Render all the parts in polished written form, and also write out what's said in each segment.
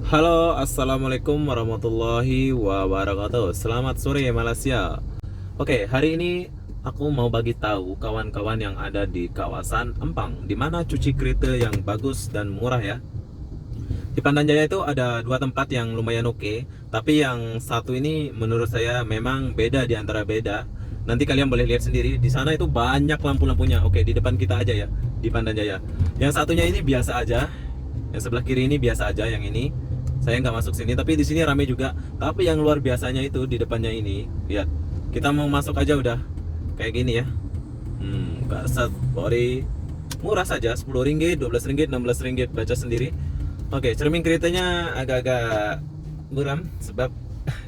Halo, assalamualaikum warahmatullahi wabarakatuh. Selamat sore Malaysia. Oke, hari ini aku mau bagi tahu kawan-kawan yang ada di kawasan Empang, di mana cuci kereta yang bagus dan murah ya. Di Pandan Jaya itu ada dua tempat yang lumayan oke, tapi yang satu ini menurut saya memang beda di antara beda. Nanti kalian boleh lihat sendiri. Di sana itu banyak lampu-lampunya. Oke, di depan kita aja ya, di Pandan Jaya. Yang satunya ini biasa aja. Yang sebelah kiri ini biasa aja. Yang ini saya nggak masuk sini, tapi di sini rame juga. Tapi yang luar biasanya itu di depannya ini, lihat. Kita mau masuk aja udah kayak gini ya. Kasat Bori murah saja, 10 ringgit, 12 ringgit, 16 ringgit, baca sendiri. Oke, cermin keretanya agak-agak buram sebab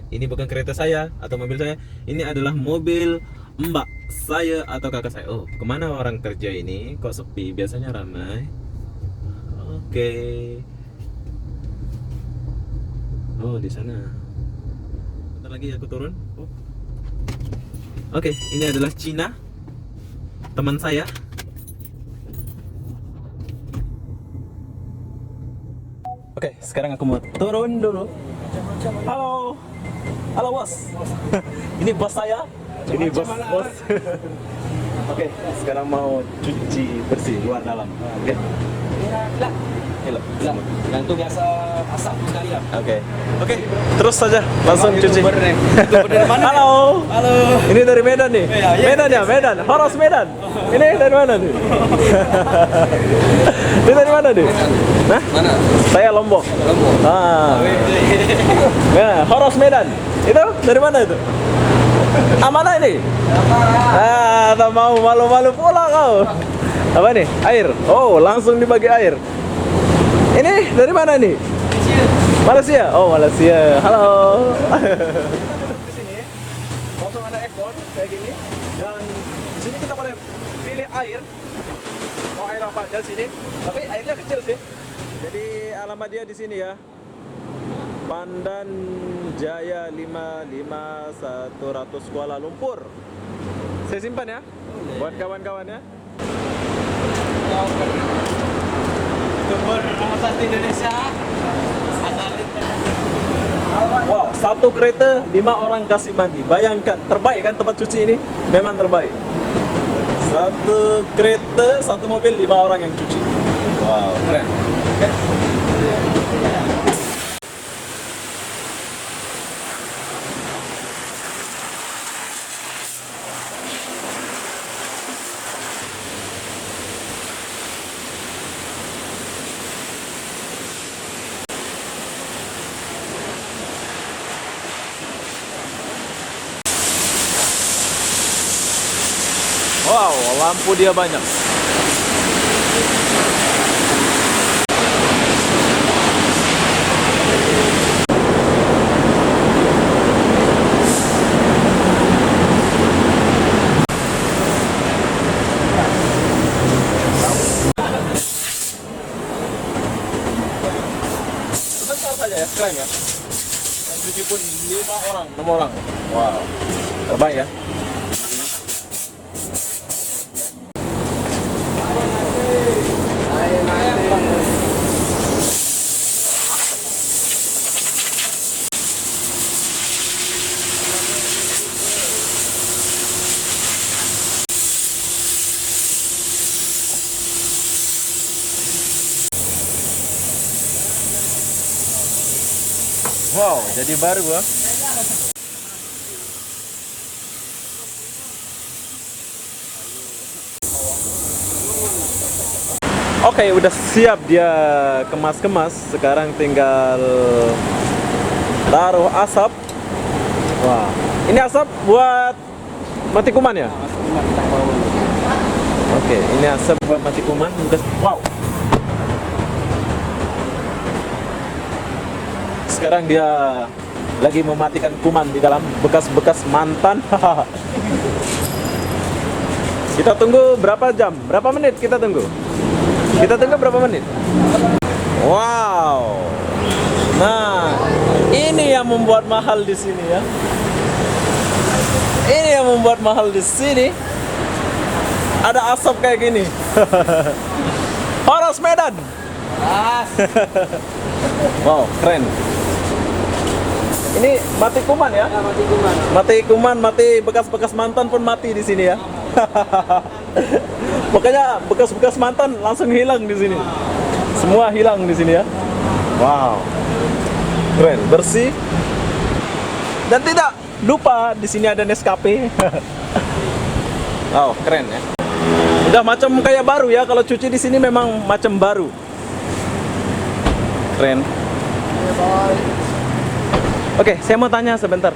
ini bukan kereta saya atau mobil saya. Ini adalah mobil mbak saya atau kakak saya. Oh, kemana orang kerja ini? Kok sepi? Biasanya ramai. Oke. Oh, di sana. Bentar lagi aku turun. Oh. Oke, ini adalah Cina, teman saya. Oke, sekarang aku mau turun dulu. Halo, halo bos. Ini bos saya. Ini bos. Oke, sekarang mau cuci bersih luar dalam. Oke. Hello. Yang itu biasa asap sekali ya. Oke, terus saja langsung cuci. Halo. Halo. Ini dari Medan nih. Medan ya, Medan. Horos Medan. Ini dari mana nih? Ini dari mana nih? Nah, Mana? saya Lombok. Lombok. Ya, Horos Medan. Itu dari mana itu? Mana ini? Tak mau malu-malu pula kau. Apa nih? Air. Oh, langsung dibagi air. Ini dari mana nih? Malaysia. Oh, Malaysia. Halo. Di sini langsung ada ekor kayak gini. Dan di sini kita boleh pilih air. Mau air apa aja sini. Tapi airnya kecil sih. Jadi alamat dia di sini ya. Pandan Jaya 55100 Kuala Lumpur. Saya simpan ya. Buat kawan-kawan ya. Sumber nomor 1 Indonesia. Wow, satu kereta 5 orang kasih mandi. Bayangkan, terbaik kan tempat cuci ini? Memang terbaik. Satu kereta, satu mobil, 5 orang yang cuci. Wow, keren. Okay. Wow, lampu dia banyak. Sebentar saja ya, keren ya. Yang cuci pun 5 orang, 6 orang. Wow, terbaik ya. Wow, jadi baru gua. Oke, udah siap dia kemas-kemas. Sekarang tinggal taruh asap. Wah, ini asap buat mati kuman ya? Oke, ini asap buat mati kuman. Wow. Sekarang dia lagi mematikan kuman di dalam bekas-bekas mantan. Kita tunggu berapa jam? Berapa menit kita tunggu? Kita tunggu berapa menit? Wow. Nah, ini yang membuat mahal di sini ya. Ini yang membuat mahal di sini. Ada asap kayak gini. Horos Medan. Wow, keren. Ini mati kuman ya? Ya, mati kuman. Mati kuman, mati bekas-bekas mantan pun mati di sini ya. Pokoknya bekas-bekas mantan langsung hilang di sini. Semua hilang di sini ya. Wow. Keren, bersih. Dan tidak lupa di sini ada Nescafe. Wow, keren ya. Udah macam kayak baru ya, kalau cuci di sini memang macam baru. Keren. Oke, saya mau tanya sebentar.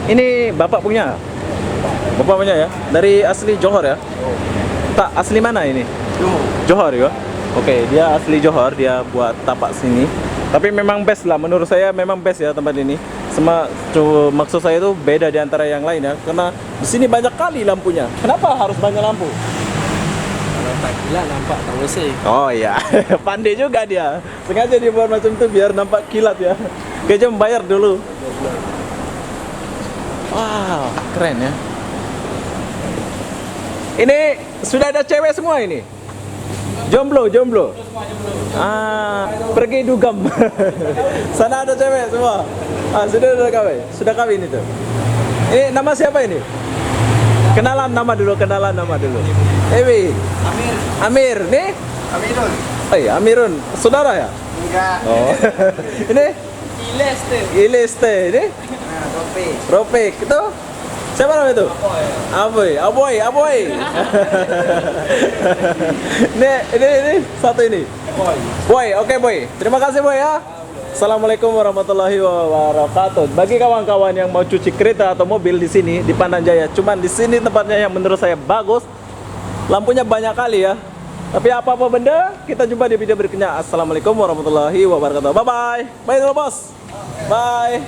Ini Bapak punya? Bapak punya ya? Dari asli Johor ya? Tak, asli mana ini? Johor ya? Oke, dia asli Johor, dia buat tapak sini. Tapi memang best lah, menurut saya memang best ya tempat ini. Maksud saya itu beda di antara yang lain ya, karena di sini banyak kali lampunya. Kenapa harus banyak lampu? Kalau tak gila nampak tak WC. Oh iya, pandai juga dia. Sengaja dibuat macam itu biar nampak kilat ya. Kayaknya membayar dulu. Wow, keren ya. Ini sudah ada cewek semua ini? Jomblo, jomblo. Ah, pergi dugam. Sana ada cewek semua. Ah, sudah kawin. Sudah kawin itu. Ini nama siapa ini? Kenalan nama dulu, kenalan nama dulu. Ewi. Amir. Amir, nih? Amirul. Oh iya, Amirun. Saudara ya? Enggak. Oh. Ini? Iles tuh. Ileste, ini? Nah, Ropi. Ropik, itu? Siapa nama itu? Aboy, Aboy, Aboy. ini satu ini. Boy. Boy, oke Boy. Terima kasih Boy ya. Assalamualaikum warahmatullahi wabarakatuh. Bagi kawan-kawan yang mau cuci kereta atau mobil di sini di Pandan Jaya, cuman di sini tempatnya yang menurut saya bagus. Lampunya banyak kali ya. Tapi apa-apa benda, kita jumpa di video berikutnya. Assalamualaikum warahmatullahi wabarakatuh. Bye bye. Bye dulu bos. Bye.